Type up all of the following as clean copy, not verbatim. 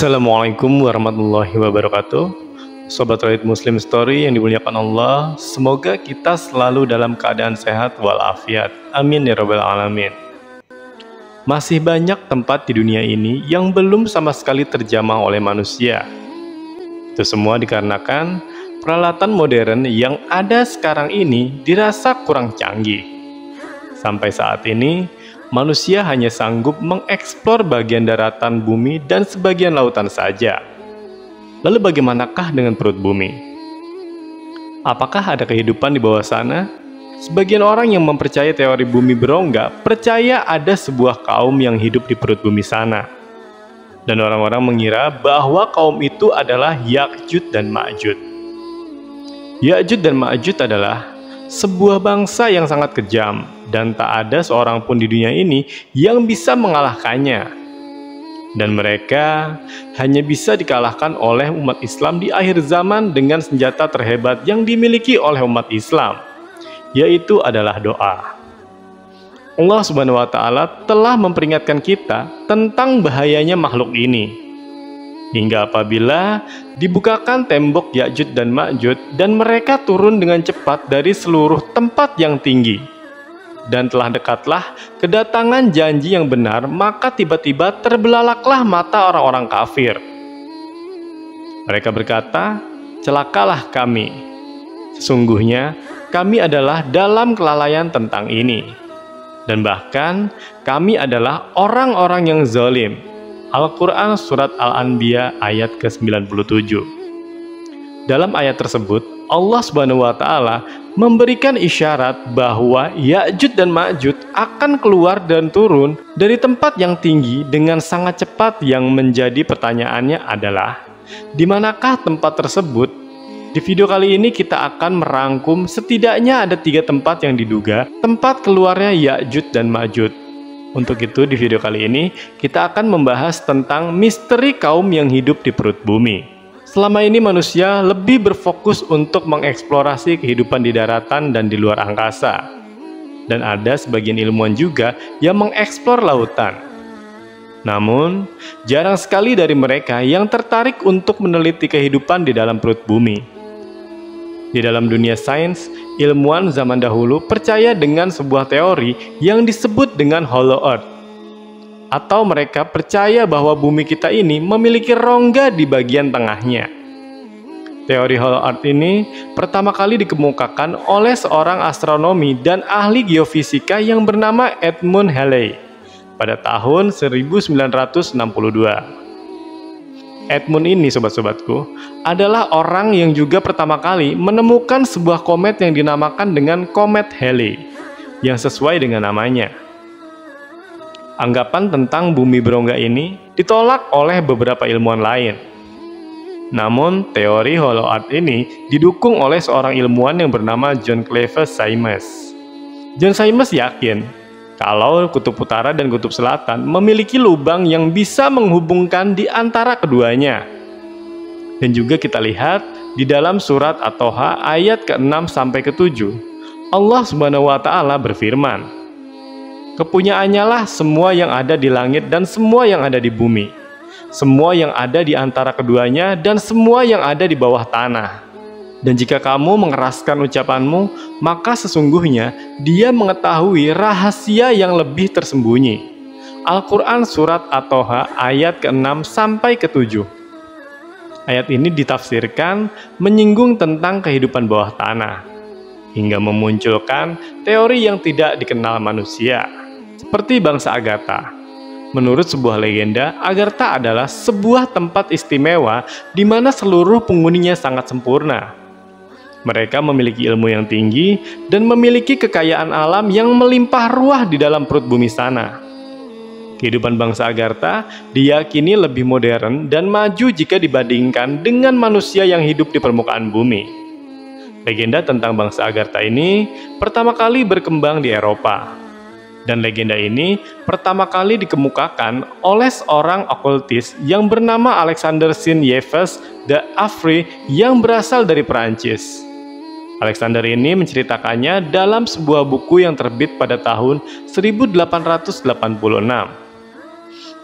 Assalamualaikum warahmatullahi wabarakatuh. Sobat Radit Muslim Story yang dimuliakan Allah, semoga kita selalu dalam keadaan sehat walafiat. Amin ya rabbal alamin. Masih banyak tempat di dunia ini yang belum sama sekali terjamah oleh manusia. Itu semua dikarenakan peralatan modern yang ada sekarang ini dirasa kurang canggih. Sampai saat ini, manusia hanya sanggup mengeksplor bagian daratan bumi dan sebagian lautan saja. Lalu bagaimanakah dengan perut bumi? Apakah ada kehidupan di bawah sana? Sebagian orang yang mempercayai teori bumi berongga percaya ada sebuah kaum yang hidup di perut bumi sana. Dan orang-orang mengira bahwa kaum itu adalah Ya'juj dan Ma'juj. Ya'juj dan Ma'juj adalah sebuah bangsa yang sangat kejam, dan tak ada seorang pun di dunia ini yang bisa mengalahkannya. Dan mereka hanya bisa dikalahkan oleh umat Islam di akhir zaman dengan senjata terhebat yang dimiliki oleh umat Islam, yaitu adalah doa. Allah Subhanahu wa Ta'ala telah memperingatkan kita tentang bahayanya makhluk ini, hingga apabila dibukakan tembok Ya'juj dan Ma'juj dan mereka turun dengan cepat dari seluruh tempat yang tinggi, dan telah dekatlah kedatangan janji yang benar, maka tiba-tiba terbelalaklah mata orang-orang kafir. Mereka berkata, "Celakalah kami. Sesungguhnya kami adalah dalam kelalaian tentang ini. Dan bahkan kami adalah orang-orang yang zalim." Al-Quran Surat Al-Anbiya ayat ke-97. Dalam ayat tersebut, Allah Subhanahu wa Ta'ala memberikan isyarat bahwa Ya'juj dan Ma'juj akan keluar dan turun dari tempat yang tinggi dengan sangat cepat. Yang menjadi pertanyaannya adalah, di manakah tempat tersebut? Di video kali ini kita akan merangkum setidaknya ada 3 tempat yang diduga tempat keluarnya Ya'juj dan Ma'juj. Untuk itu di video kali ini kita akan membahas tentang misteri kaum yang hidup di perut bumi. Selama ini manusia lebih berfokus untuk mengeksplorasi kehidupan di daratan dan di luar angkasa. Dan ada sebagian ilmuwan juga yang mengeksplor lautan. Namun, jarang sekali dari mereka yang tertarik untuk meneliti kehidupan di dalam perut bumi. Di dalam dunia sains, ilmuwan zaman dahulu percaya dengan sebuah teori yang disebut dengan Hollow Earth. Atau mereka percaya bahwa bumi kita ini memiliki rongga di bagian tengahnya. Teori Hollow Earth ini pertama kali dikemukakan oleh seorang astronomi dan ahli geofisika yang bernama Edmund Halley pada tahun 1962. Edmund ini, sobat-sobatku, adalah orang yang juga pertama kali menemukan sebuah komet yang dinamakan dengan Komet Halley, yang sesuai dengan namanya. Anggapan tentang bumi berongga ini ditolak oleh beberapa ilmuwan lain. Namun, teori Hollow Earth ini didukung oleh seorang ilmuwan yang bernama John Clive Symons. John Symons yakin kalau kutub utara dan kutub selatan memiliki lubang yang bisa menghubungkan di antara keduanya. Dan juga kita lihat di dalam surat At-Toha ayat ke-6 sampai ke-7, Allah Subhanahu wa Ta'ala berfirman, "Kepunyaannya lah semua yang ada di langit dan semua yang ada di bumi, semua yang ada di antara keduanya dan semua yang ada di bawah tanah. Dan jika kamu mengeraskan ucapanmu, maka sesungguhnya Dia mengetahui rahasia yang lebih tersembunyi." Al-Quran Surat At-Toha ayat ke-6 sampai ke-7. Ayat ini ditafsirkan menyinggung tentang kehidupan bawah tanah, hingga memunculkan teori yang tidak dikenal manusia, seperti bangsa Agartha. Menurut sebuah legenda, Agartha adalah sebuah tempat istimewa di mana seluruh penghuninya sangat sempurna. Mereka memiliki ilmu yang tinggi dan memiliki kekayaan alam yang melimpah ruah di dalam perut bumi sana. Kehidupan bangsa Agartha diyakini lebih modern dan maju jika dibandingkan dengan manusia yang hidup di permukaan bumi. Legenda tentang bangsa Agartha ini pertama kali berkembang di Eropa. Dan legenda ini pertama kali dikemukakan oleh seorang okultis yang bernama Alexander Saint-Yves d'Affry yang berasal dari Perancis. Alexander ini menceritakannya dalam sebuah buku yang terbit pada tahun 1886.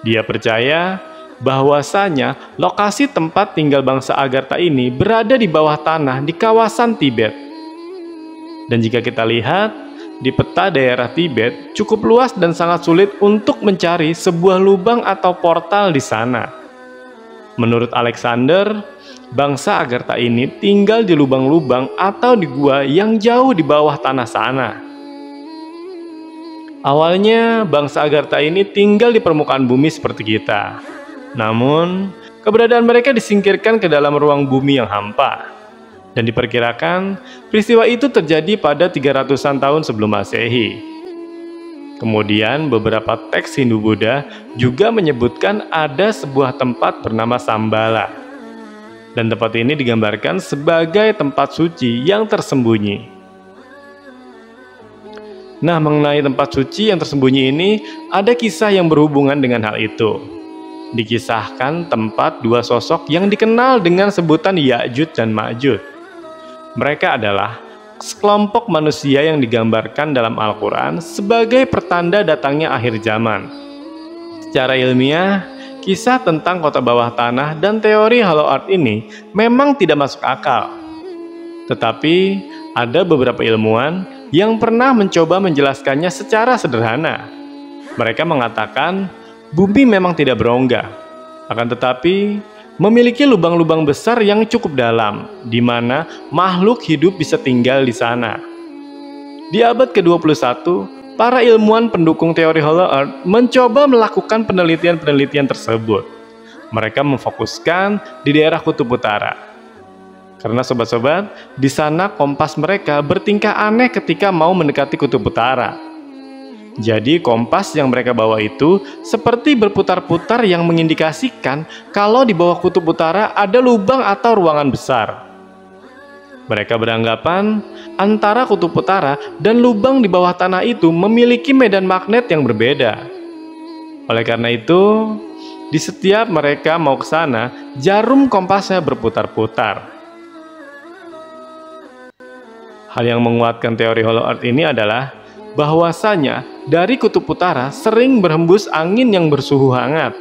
Dia percaya bahwasanya lokasi tempat tinggal bangsa Agartha ini berada di bawah tanah di kawasan Tibet. Dan jika kita lihat di peta daerah Tibet cukup luas dan sangat sulit untuk mencari sebuah lubang atau portal di sana. Menurut Alexander, bangsa Agartha ini tinggal di lubang-lubang atau di gua yang jauh di bawah tanah sana. Awalnya bangsa Agartha ini tinggal di permukaan bumi seperti kita. Namun, keberadaan mereka disingkirkan ke dalam ruang bumi yang hampa. Dan diperkirakan peristiwa itu terjadi pada 300-an tahun sebelum Masehi. Kemudian beberapa teks Hindu-Buddha juga menyebutkan ada sebuah tempat bernama Sambala. Dan tempat ini digambarkan sebagai tempat suci yang tersembunyi. Nah, mengenai tempat suci yang tersembunyi ini, ada kisah yang berhubungan dengan hal itu. Dikisahkan tempat dua sosok yang dikenal dengan sebutan Ya'juj dan Ma'juj. Mereka adalah sekelompok manusia yang digambarkan dalam Al-Quran sebagai pertanda datangnya akhir zaman. Secara ilmiah, kisah tentang kota bawah tanah dan teori Hollow Earth ini memang tidak masuk akal. Tetapi, ada beberapa ilmuwan yang pernah mencoba menjelaskannya secara sederhana. Mereka mengatakan bumi memang tidak berongga, akan tetapi memiliki lubang-lubang besar yang cukup dalam, di mana makhluk hidup bisa tinggal di sana. Di abad ke-21, para ilmuwan pendukung teori Hollow Earth mencoba melakukan penelitian-penelitian tersebut. Mereka memfokuskan di daerah Kutub Utara. Karena sobat-sobat, di sana kompas mereka bertingkah aneh ketika mau mendekati Kutub Utara. Jadi kompas yang mereka bawa itu seperti berputar-putar yang mengindikasikan kalau di bawah Kutub Utara ada lubang atau ruangan besar. Mereka beranggapan antara Kutub Utara dan lubang di bawah tanah itu memiliki medan magnet yang berbeda. Oleh karena itu, di setiap mereka mau ke sana, jarum kompasnya berputar-putar. Hal yang menguatkan teori Hollow Earth ini adalah bahwasanya dari Kutub Utara sering berhembus angin yang bersuhu hangat.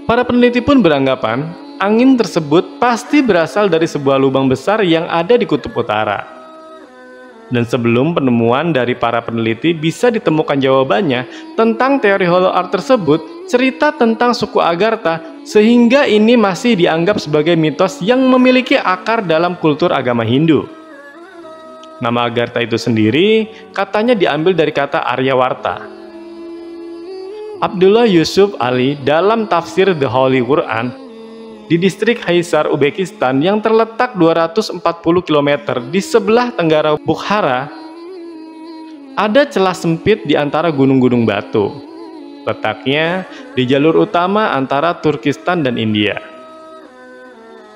Para peneliti pun beranggapan angin tersebut pasti berasal dari sebuah lubang besar yang ada di Kutub Utara. Dan sebelum penemuan dari para peneliti bisa ditemukan jawabannya tentang teori Hollow Earth tersebut, cerita tentang suku Agartha sehingga ini masih dianggap sebagai mitos yang memiliki akar dalam kultur agama Hindu. Nama Agartha itu sendiri katanya diambil dari kata Aryawarta. Abdullah Yusuf Ali dalam tafsir The Holy Quran di distrik Hisar, Uzbekistan yang terletak 240 km di sebelah tenggara Bukhara, ada celah sempit di antara gunung-gunung batu. Letaknya di jalur utama antara Turkistan dan India.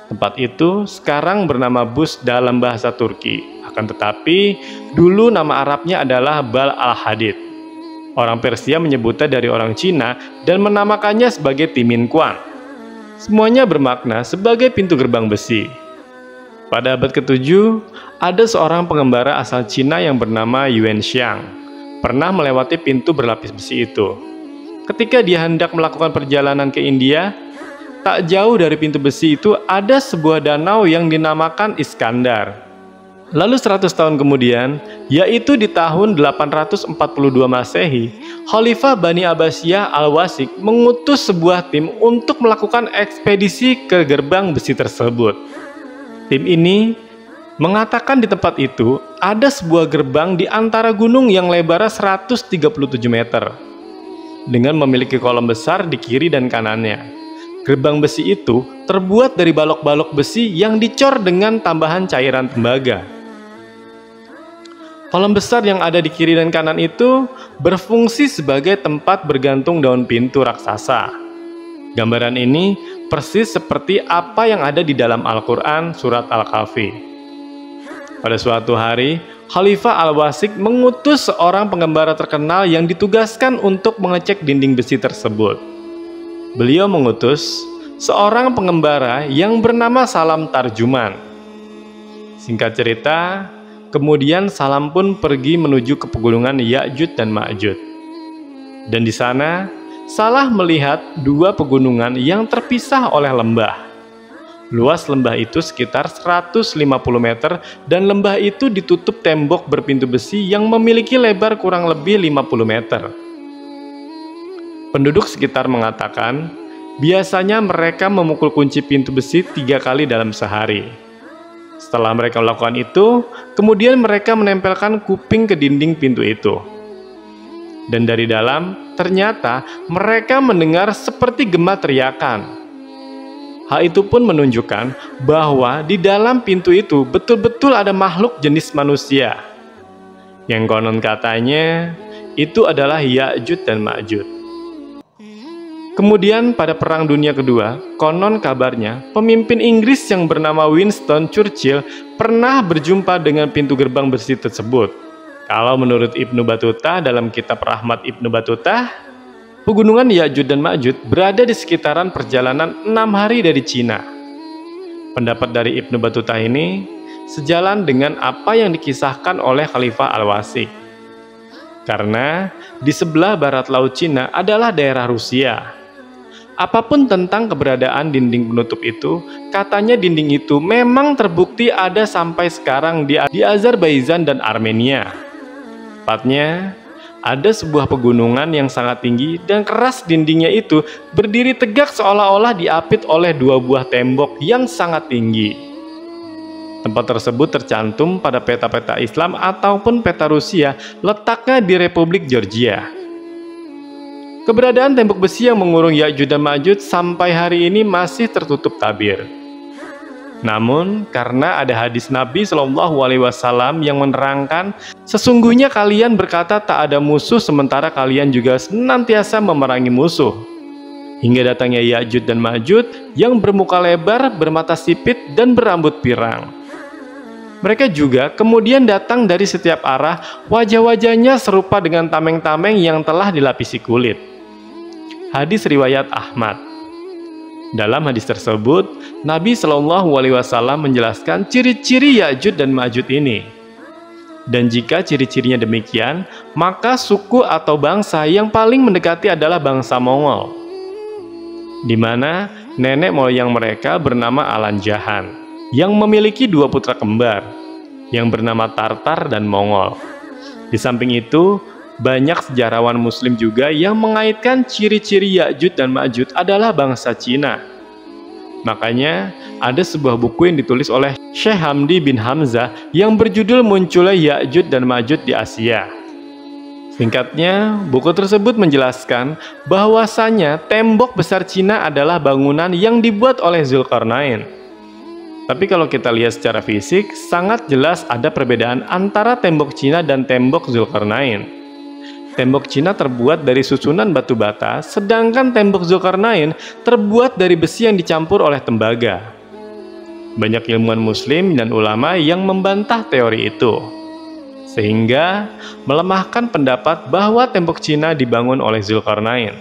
Tempat itu sekarang bernama Bus dalam bahasa Turki. Akan tetapi, dulu nama Arabnya adalah Bal al-Hadid. Orang Persia menyebutnya dari orang Cina dan menamakannya sebagai Timin Kuan. Semuanya bermakna sebagai pintu gerbang besi. Pada abad ke-7, ada seorang pengembara asal Cina yang bernama Yuan Xiang. Pernah melewati pintu berlapis besi itu. Ketika dia hendak melakukan perjalanan ke India, tak jauh dari pintu besi itu ada sebuah danau yang dinamakan Iskandar. Lalu 100 tahun kemudian, yaitu di tahun 842 Masehi, Khalifah Bani Abbasiyah Al-Wasik mengutus sebuah tim untuk melakukan ekspedisi ke gerbang besi tersebut. Tim ini mengatakan di tempat itu ada sebuah gerbang di antara gunung yang lebarnya 137 meter, dengan memiliki kolom besar di kiri dan kanannya. Gerbang besi itu terbuat dari balok-balok besi yang dicor dengan tambahan cairan tembaga. Kolom besar yang ada di kiri dan kanan itu berfungsi sebagai tempat bergantung daun pintu raksasa. Gambaran ini persis seperti apa yang ada di dalam Al-Quran surat Al-Kahfi. Pada suatu hari, Khalifah Al-Wasik mengutus seorang pengembara terkenal yang ditugaskan untuk mengecek dinding besi tersebut. Beliau mengutus seorang pengembara yang bernama Salam Tarjuman. Singkat cerita, kemudian Salam pun pergi menuju ke pegunungan Ya'juj dan Ma'juj. Dan di sana, salah melihat dua pegunungan yang terpisah oleh lembah. Luas lembah itu sekitar 150 meter dan lembah itu ditutup tembok berpintu besi yang memiliki lebar kurang lebih 50 meter. Penduduk sekitar mengatakan, biasanya mereka memukul kunci pintu besi 3 kali dalam sehari. Setelah mereka melakukan itu, kemudian mereka menempelkan kuping ke dinding pintu itu. Dan dari dalam, ternyata mereka mendengar seperti gema teriakan. Hal itu pun menunjukkan bahwa di dalam pintu itu betul-betul ada makhluk jenis manusia. Yang konon katanya, itu adalah Ya'juj dan Ma'juj. Kemudian pada Perang Dunia Kedua, konon kabarnya pemimpin Inggris yang bernama Winston Churchill pernah berjumpa dengan pintu gerbang besi tersebut. Kalau menurut Ibnu Battuta dalam kitab Rahmat Ibnu Battuta, pegunungan Ya'juj dan Ma'juj berada di sekitaran perjalanan 6 hari dari Cina. Pendapat dari Ibnu Battuta ini sejalan dengan apa yang dikisahkan oleh Khalifah Al-Wasik. Karena di sebelah barat laut Cina adalah daerah Rusia. Apapun tentang keberadaan dinding penutup itu, katanya dinding itu memang terbukti ada sampai sekarang di Azerbaijan dan Armenia. Tepatnya, ada sebuah pegunungan yang sangat tinggi dan keras dindingnya itu berdiri tegak seolah-olah diapit oleh 2 buah tembok yang sangat tinggi. Tempat tersebut tercantum pada peta-peta Islam ataupun peta Rusia, letaknya di Republik Georgia. Keberadaan tembok besi yang mengurung Ya'juj dan Ma'juj sampai hari ini masih tertutup tabir. Namun, karena ada hadis Nabi Shallallahu Alaihi Wasallam yang menerangkan, sesungguhnya kalian berkata tak ada musuh sementara kalian juga senantiasa memerangi musuh. Hingga datangnya Ya'juj dan Ma'juj yang bermuka lebar, bermata sipit, dan berambut pirang. Mereka juga kemudian datang dari setiap arah, wajah-wajahnya serupa dengan tameng-tameng yang telah dilapisi kulit. Hadis riwayat Ahmad. Dalam hadis tersebut, Nabi Shallallahu Alaihi Wasallam menjelaskan ciri-ciri Ya'juj dan Ma'juj ini. Dan jika ciri-cirinya demikian, maka suku atau bangsa yang paling mendekati adalah bangsa Mongol, di mana nenek moyang mereka bernama Alan Jahan, yang memiliki 2 putra kembar, yang bernama Tartar dan Mongol. Di samping itu, banyak sejarawan Muslim juga yang mengaitkan ciri-ciri Ya'juj dan Ma'juj adalah bangsa Cina. Makanya, ada sebuah buku yang ditulis oleh Syekh Hamdi bin Hamzah yang berjudul Munculnya Ya'juj dan Ma'juj di Asia. Singkatnya, buku tersebut menjelaskan bahwasanya tembok besar Cina adalah bangunan yang dibuat oleh Zulkarnain. Tapi kalau kita lihat secara fisik, sangat jelas ada perbedaan antara tembok Cina dan tembok Zulkarnain. Tembok Cina terbuat dari susunan batu bata, sedangkan tembok Zulkarnain terbuat dari besi yang dicampur oleh tembaga. Banyak ilmuwan Muslim dan ulama yang membantah teori itu, sehingga melemahkan pendapat bahwa tembok Cina dibangun oleh Zulkarnain.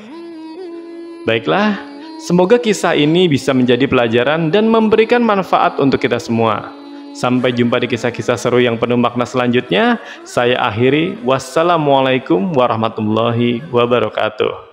Baiklah, semoga kisah ini bisa menjadi pelajaran dan memberikan manfaat untuk kita semua. Sampai jumpa di kisah-kisah seru yang penuh makna selanjutnya. Saya akhiri. Wassalamualaikum warahmatullahi wabarakatuh.